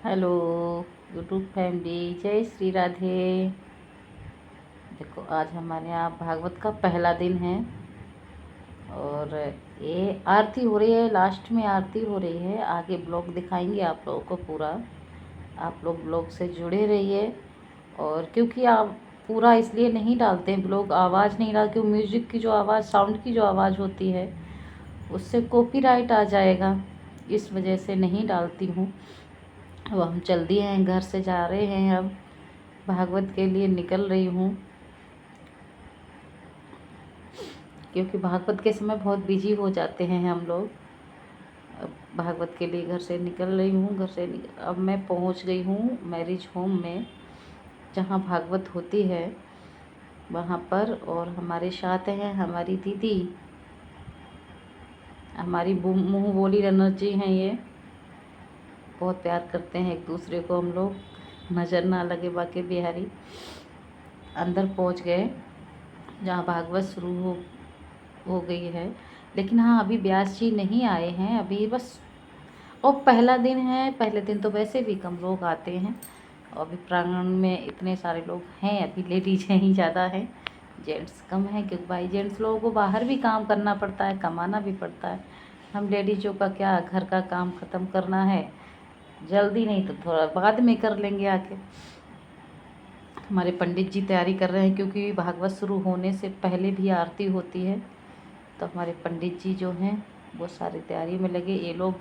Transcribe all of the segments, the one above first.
Hello YouTube family, जय श्री राधे। देखो, आज हमारे यहाँ भागवत का पहला दिन है और ये आरती हो रही है। लास्ट में आरती हो रही है। आगे ब्लॉग दिखाएंगे आप लोगों को पूरा। आप लोग ब्लॉग से जुड़े रहिए। और क्योंकि आप पूरा इसलिए नहीं डालते हैं ब्लॉग, आवाज़ नहीं डाल, क्योंकि म्यूजिक की जो आवाज़, साउंड की जो आवाज़ होती है उससे कॉपीराइट आ जाएगा, इस वजह से नहीं डालती हूँ। अब हम चल दिए हैं, घर से जा रहे हैं। अब भागवत के लिए निकल रही हूँ, क्योंकि भागवत के समय बहुत बिजी हो जाते हैं हम लोग। अब भागवत के लिए घर से निकल रही हूँ। अब मैं पहुँच गई हूँ मैरिज होम में, जहाँ भागवत होती है वहाँ पर। और हमारे साथ हैं हमारी दीदी, हमारी मुँह बोली रनर जी हैं। ये बहुत प्यार करते हैं एक दूसरे को हम लोग, नज़र ना लगे बाकी बिहारी। अंदर पहुँच गए जहाँ भागवत शुरू हो गई है। लेकिन हाँ, अभी व्यास जी नहीं आए हैं अभी, बस। और पहला दिन है, पहले दिन तो वैसे भी कम लोग आते हैं। और अभी प्रांगण में इतने सारे लोग हैं, अभी लेडीज हैं ही ज़्यादा हैं, जेंट्स कम हैं। क्योंकि भाई जेंट्स लोगों को बाहर भी काम करना पड़ता है, कमाना भी पड़ता है। हम लेडीज़ों का क्या, घर का काम ख़त्म करना है, जल्दी नहीं तो थोड़ा बाद में कर लेंगे आके। हमारे पंडित जी तैयारी कर रहे हैं, क्योंकि भागवत शुरू होने से पहले भी आरती होती है। तो हमारे पंडित जी जो हैं वो सारी तैयारी में लगे। ये लोग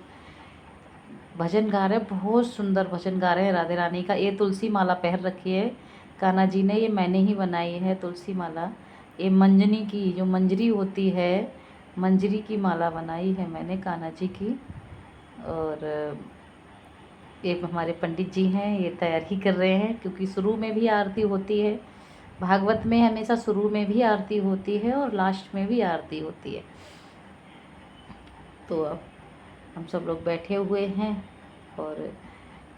भजन गा रहे हैं, बहुत सुंदर भजन गा रहे हैं राधे रानी का। ये तुलसी माला पहन रखी है कान्हा जी ने, ये मैंने ही बनाई है तुलसी माला। ये मंजनी की जो मंजरी होती है, मंजरी की माला बनाई है मैंने कान्हा जी की। और ये हमारे पंडित जी हैं, ये तैयारी कर रहे हैं, क्योंकि शुरू में भी आरती होती है। भागवत में हमेशा शुरू में भी आरती होती है और लास्ट में भी आरती होती है। तो अब हम सब लोग बैठे हुए हैं और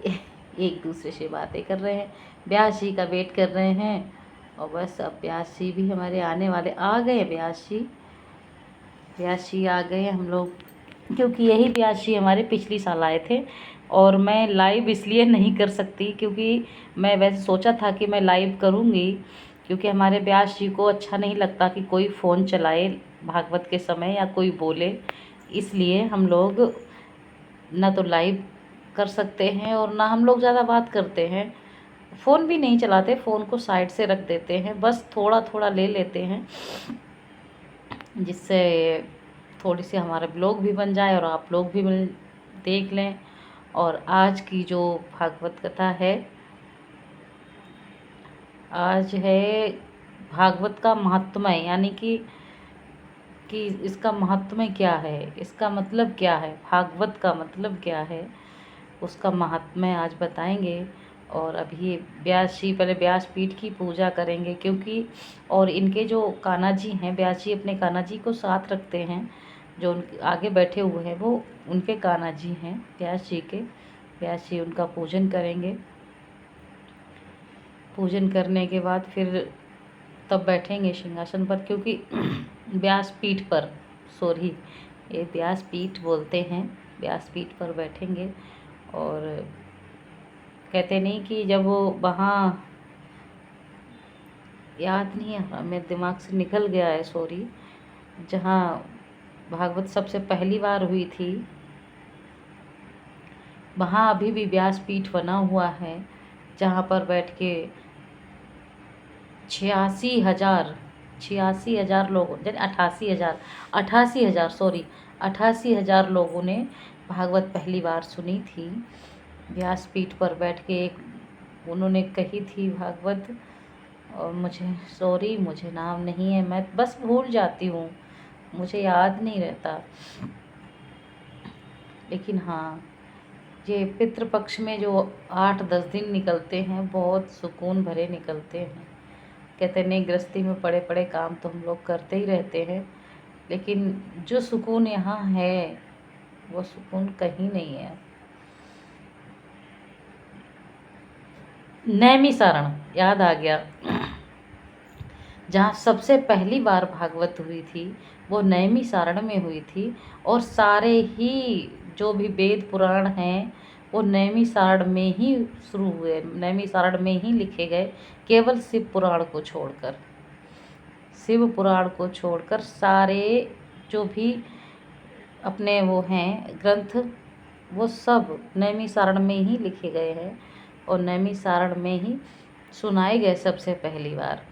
एक दूसरे से बातें कर रहे हैं, व्यास जी का वेट कर रहे हैं। और बस अब व्यास जी भी हमारे आने वाले, आ गए व्यास जी आ गए। हम लोग, क्योंकि यही व्यास जी हमारे पिछली साल आए थे। और मैं लाइव इसलिए नहीं कर सकती, क्योंकि मैं वैसे सोचा था कि मैं लाइव करूँगी, क्योंकि हमारे व्यास जी को अच्छा नहीं लगता कि कोई फ़ोन चलाए भागवत के समय या कोई बोले। इसलिए हम लोग ना तो लाइव कर सकते हैं और ना हम लोग ज़्यादा बात करते हैं। फ़ोन भी नहीं चलाते, फ़ोन को साइड से रख देते हैं, बस थोड़ा थोड़ा ले लेते हैं, जिससे थोड़ी सी हमारा ब्लॉग भी बन जाए और आप लोग भी देख लें। और आज की जो भागवत कथा है, आज है भागवत का महात्म्य, यानी कि इसका महात्म्य क्या है, इसका मतलब क्या है, भागवत का मतलब क्या है, उसका महात्म्य आज बताएंगे। और अभी व्यास जी पहले व्यास पीठ की पूजा करेंगे, क्योंकि और इनके जो कान्हा जी हैं, व्यास जी अपने कान्हा जी को साथ रखते हैं। जो उनके आगे बैठे हुए हैं वो उनके कान्हा जी हैं, व्यास जी के। व्यास जी उनका पूजन करेंगे। पूजन करने के बाद फिर तब बैठेंगे सिंहासन पर, क्योंकि व्यास पीठ पर, सॉरी, ये व्यास पीठ बोलते हैं, व्यास पीठ पर बैठेंगे। और कहते नहीं कि जब वो वहाँ, याद नहीं है, मेरे दिमाग से निकल गया है, सॉरी, जहाँ भागवत सबसे पहली बार हुई थी, वहाँ अभी भी व्यास पीठ बना हुआ है, जहाँ पर बैठ के 86,000 लोगों, 88,000 सॉरी, 88,000 लोगों ने भागवत पहली बार सुनी थी। व्यासपीठ पर बैठ के एक उन्होंने कही थी भागवत। और मुझे नाम नहीं है, मैं बस भूल जाती हूँ, मुझे याद नहीं रहता। लेकिन हाँ, ये पितृपक्ष में जो 8-10 दिन निकलते हैं, बहुत सुकून भरे निकलते हैं। कहते नहीं, गृहस्थी में पड़े पड़े काम तो हम लोग करते ही रहते हैं, लेकिन जो सुकून यहाँ है वो सुकून कहीं नहीं है। नैमिसारण याद आ गया, जहाँ सबसे पहली बार भागवत हुई थी वो नैमिसारण में हुई थी। और सारे ही जो भी वेद पुराण हैं वो नैमी सारण में ही शुरू हुए, नैमी सारण में ही लिखे गए, केवल शिव पुराण को छोड़कर। शिव पुराण को छोड़कर सारे जो भी अपने वो हैं ग्रंथ, वो सब नैमी सारण में ही लिखे गए हैं और नैमी सारण में ही सुनाए गए सबसे पहली बार।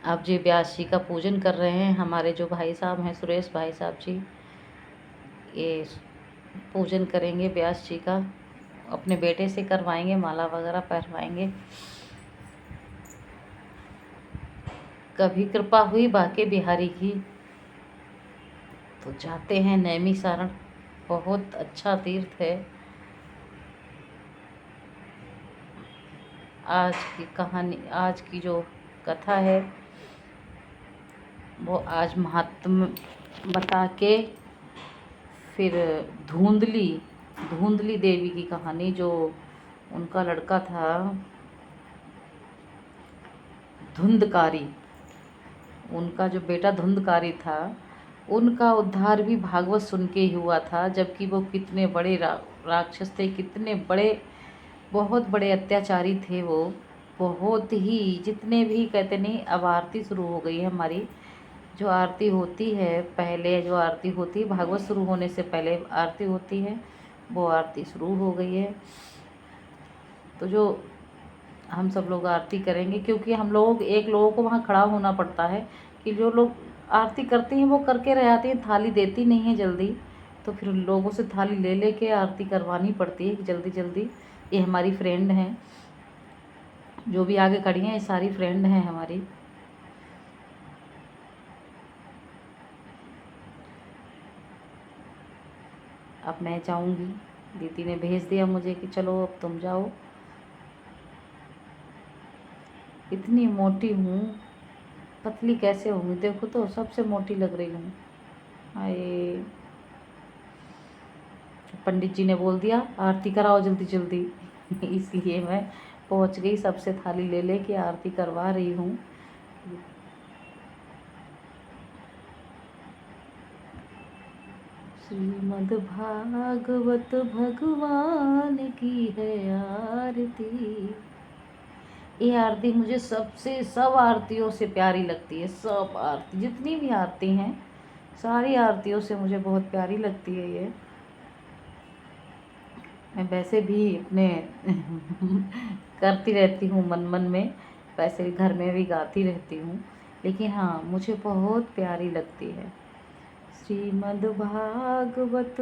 अब जी व्यास जी का पूजन कर रहे हैं हमारे जो भाई साहब हैं, सुरेश भाई साहब जी, ये पूजन करेंगे व्यास जी का, अपने बेटे से करवाएंगे, माला वगैरह पहनवाएंगे। कभी कृपा हुई बाके बिहारी की तो जाते हैं नैमी सारण, बहुत अच्छा तीर्थ है। आज की कहानी, आज की जो कथा है वो आज महात्म बता के फिर धुंधली देवी की कहानी, जो उनका लड़का था धुंधकारी, उनका जो बेटा धुंधकारी था, उनका उद्धार भी भागवत सुन के ही हुआ था। जबकि वो कितने बड़े राक्षस थे, कितने बड़े, बहुत बड़े अत्याचारी थे वो, बहुत ही, जितने भी कहते नहीं। अब आरती शुरू हो गई है हमारी, जो आरती होती है पहले, जो आरती होती है भागवत शुरू होने से पहले आरती होती है, वो आरती शुरू हो गई है। तो जो हम सब लोग आरती करेंगे, क्योंकि हम लोग एक लोगों को वहाँ खड़ा होना पड़ता है कि जो लोग आरती करते हैं वो करके रह जाते हैं, थाली देती नहीं है जल्दी, तो फिर लोगों से थाली ले लेके आरती करवानी पड़ती है जल्दी जल्दी। ये हमारी फ्रेंड हैं, जो भी आगे खड़ी हैं, ये सारी फ्रेंड हैं हमारी। अब मैं जाऊंगी, दीदी ने भेज दिया मुझे कि चलो अब तुम जाओ। इतनी मोटी हूँ, पतली कैसे होंगी, देखो तो सबसे मोटी लग रही हूँ। आए, पंडित जी ने बोल दिया आरती कराओ जल्दी जल्दी इसलिए मैं पहुँच गई, सबसे थाली ले लेके आरती करवा रही हूँ। श्रीमद् भागवत भगवान की है आरती। ये आरती मुझे सबसे, सब आरतियों से प्यारी लगती है। सब आरती, जितनी भी आरती हैं, सारी आरतियों से मुझे बहुत प्यारी लगती है ये। मैं वैसे भी अपने करती रहती हूँ मन मन में, वैसे घर में भी गाती रहती हूँ, लेकिन हाँ मुझे बहुत प्यारी लगती है। श्रीमद् भागवत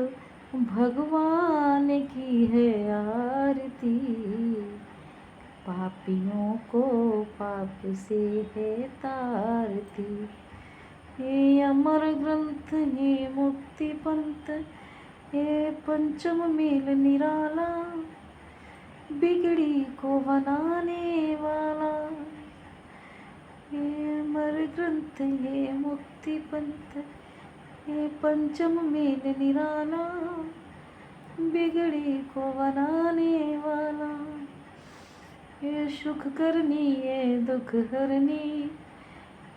भगवान की है आरती, पापियों को पाप से है तारती। हे अमर ग्रंथ, हे मुक्ति पंथ, हे पंचम मेल निराला, बिगड़ी को बनाने वाला। हे अमर ग्रंथ, हे मुक्ति पंथ, हे पंचम मेल निराला, बिगड़ी को बनाने वाला। ये सुख करनी ये दुख हरनी,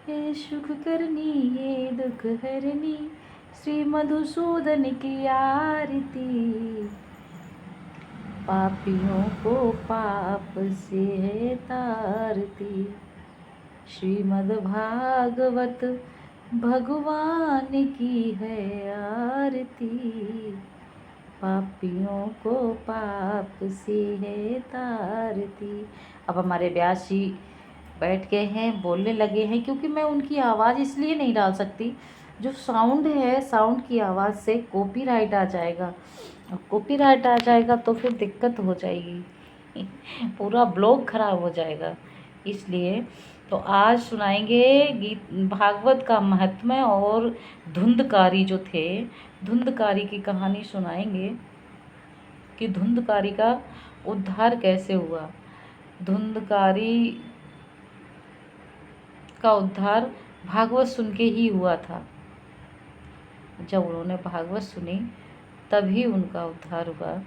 ये सुख करनी ये दुख हरनी, श्री मधुसूदन की आरती, पापियों को पाप से है तारती। श्रीमद् भागवत भगवान की है आरती, पापियों को पाप से है तारती। अब हमारे व्यास जी बैठ गए हैं, बोलने लगे हैं, क्योंकि मैं उनकी आवाज़ इसलिए नहीं डाल सकती, जो साउंड है, साउंड की आवाज़ से कॉपीराइट आ जाएगा, और कॉपीराइट आ जाएगा तो फिर दिक्कत हो जाएगी पूरा ब्लॉग खराब हो जाएगा। इसलिए तो आज सुनाएंगे गीत भागवत का महात्म्य, और धुंधकारी जो थे, धुंधकारी की कहानी सुनाएंगे कि धुंधकारी का उद्धार कैसे हुआ। धुंधकारी का उद्धार भागवत सुन के ही हुआ था। जब उन्होंने भागवत सुनी तभी उनका उद्धार हुआ।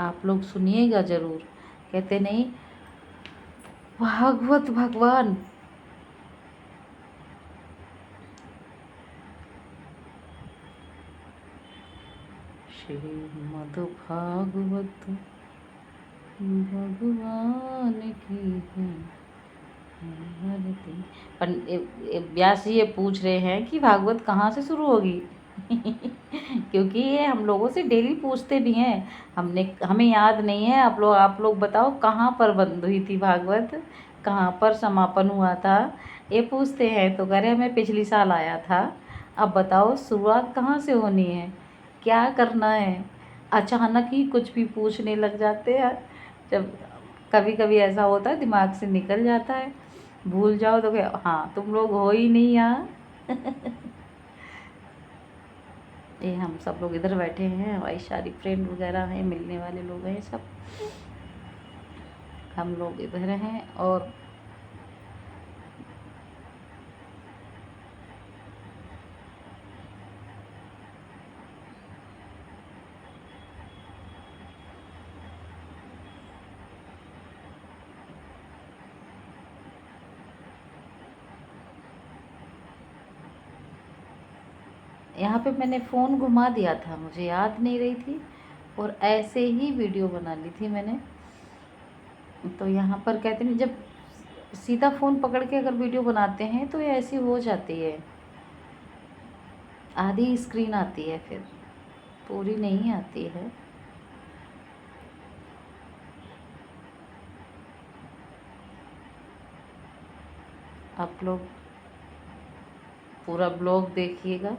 आप लोग सुनिएगा ज़रूर, कहते नहीं भागवत भगवान। श्रीमद् भागवत भगवान की है आरती। व्यास जी ये पूछ रहे हैं कि भागवत कहाँ से शुरू होगी। क्योंकि ये हम लोगों से डेली पूछते भी हैं। हमें याद नहीं है। आप लोग बताओ कहाँ पर बंद हुई थी भागवत, कहाँ पर समापन हुआ था, ये पूछते हैं। तो कह रहे हमें पिछली साल आया था। अब बताओ शुरुआत कहाँ से होनी है, क्या करना है। अचानक ही कुछ भी पूछने लग जाते हैं। जब कभी कभी ऐसा होता है दिमाग से निकल जाता है, भूल जाओ तो क्या, हाँ तुम लोग हो ही नहीं यहाँ। ये हम सब लोग इधर बैठे हैं, हमारी सारी फ्रेंड वगैरह हैं, मिलने वाले लोग हैं सब, हम लोग इधर हैं। और यहाँ पे मैंने फ़ोन घुमा दिया था, मुझे याद नहीं रही थी, और ऐसे ही वीडियो बना ली थी मैंने। तो यहाँ पर कहते हैं जब सीधा फ़ोन पकड़ के अगर वीडियो बनाते हैं तो ये ऐसी हो जाती है, आधी स्क्रीन आती है, फिर पूरी नहीं आती है। आप लोग पूरा ब्लॉग देखिएगा,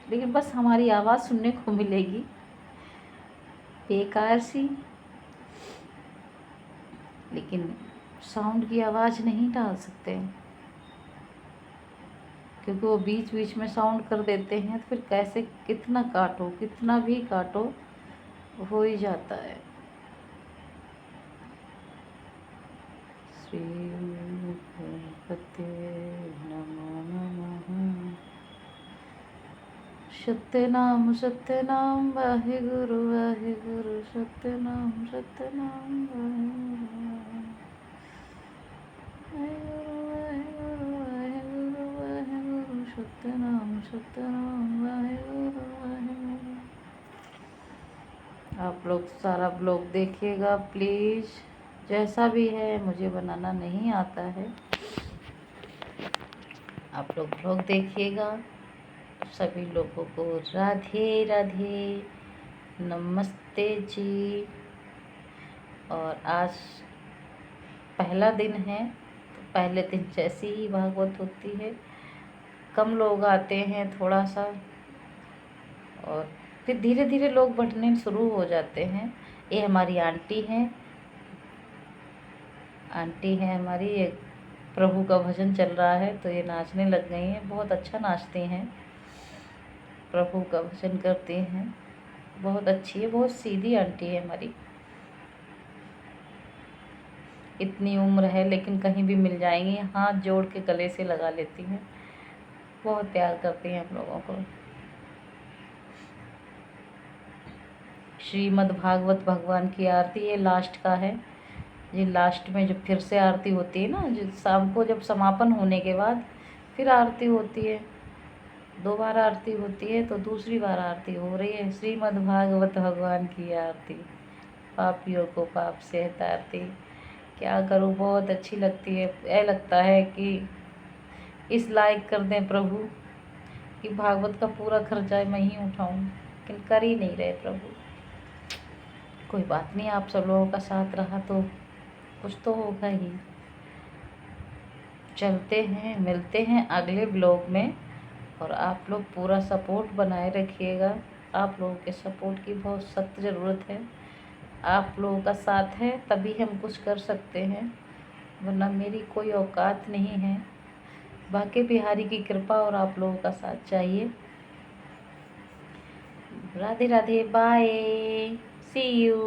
लेकिन बस हमारी आवाज़ सुनने को मिलेगी बेकार सी, लेकिन साउंड की आवाज़ नहीं डाल सकते क्योंकि वो बीच बीच में साउंड कर देते हैं। तो फिर कैसे, कितना काटो, कितना भी काटो, हो ही जाता है। श्री गणपते नमो नमः। सत्यनाम सत्यनाम वाहेगुरु वाहेगुरु, सत्यनाम सत्यनाम वाहेगुरु वाहेगुरु वाहेगुरु वाहेगुरु, सत्यनाम सत्यनाम वाहेगुरु वाहेगुरु। आप लोग सारा ब्लॉग देखिएगा प्लीज़, जैसा भी है, मुझे बनाना नहीं आता है। आप लोग ब्लॉग देखिएगा। सभी लोगों को राधे राधे, नमस्ते जी। और आज पहला दिन है, तो पहले दिन जैसी ही भागवत होती है, कम लोग आते हैं थोड़ा सा, और फिर धीरे धीरे लोग बढ़ने शुरू हो जाते हैं। ये हमारी आंटी हैं, हमारी, ये प्रभु का भजन चल रहा है तो ये नाचने लग गई हैं। बहुत अच्छा नाचती हैं, प्रभु का भजन करती हैं, बहुत अच्छी है, बहुत सीधी आंटी है हमारी। इतनी उम्र है लेकिन कहीं भी मिल जाएंगी, हाथ जोड़ के गले से लगा लेती हैं, बहुत प्यार करती हैं हम लोगों को। श्रीमद् भागवत भगवान की आरती ये लास्ट का है। ये लास्ट में जब फिर से आरती होती है ना, जो शाम को जब समापन होने के बाद फिर आरती होती है, 2 बार आरती होती है, तो दूसरी बार आरती हो रही है। श्रीमद् भागवत भगवान की आरती, पापियों को पाप से हटाती। क्या करूँ, बहुत अच्छी लगती है। यह लगता है कि इस लायक कर दें प्रभु कि भागवत का पूरा खर्चा मैं ही उठाऊँ, लेकिन कर ही नहीं रहे प्रभु। कोई बात नहीं, आप सब लोगों का साथ रहा तो कुछ तो होगा ही। चलते हैं, मिलते हैं अगले ब्लॉग में, और आप लोग पूरा सपोर्ट बनाए रखिएगा। आप लोगों के सपोर्ट की बहुत सख्त ज़रूरत है। आप लोगों का साथ है तभी हम कुछ कर सकते हैं, वरना मेरी कोई औकात नहीं है। बाके बिहारी की कृपा और आप लोगों का साथ चाहिए। Radhe Radhe, bye, see you.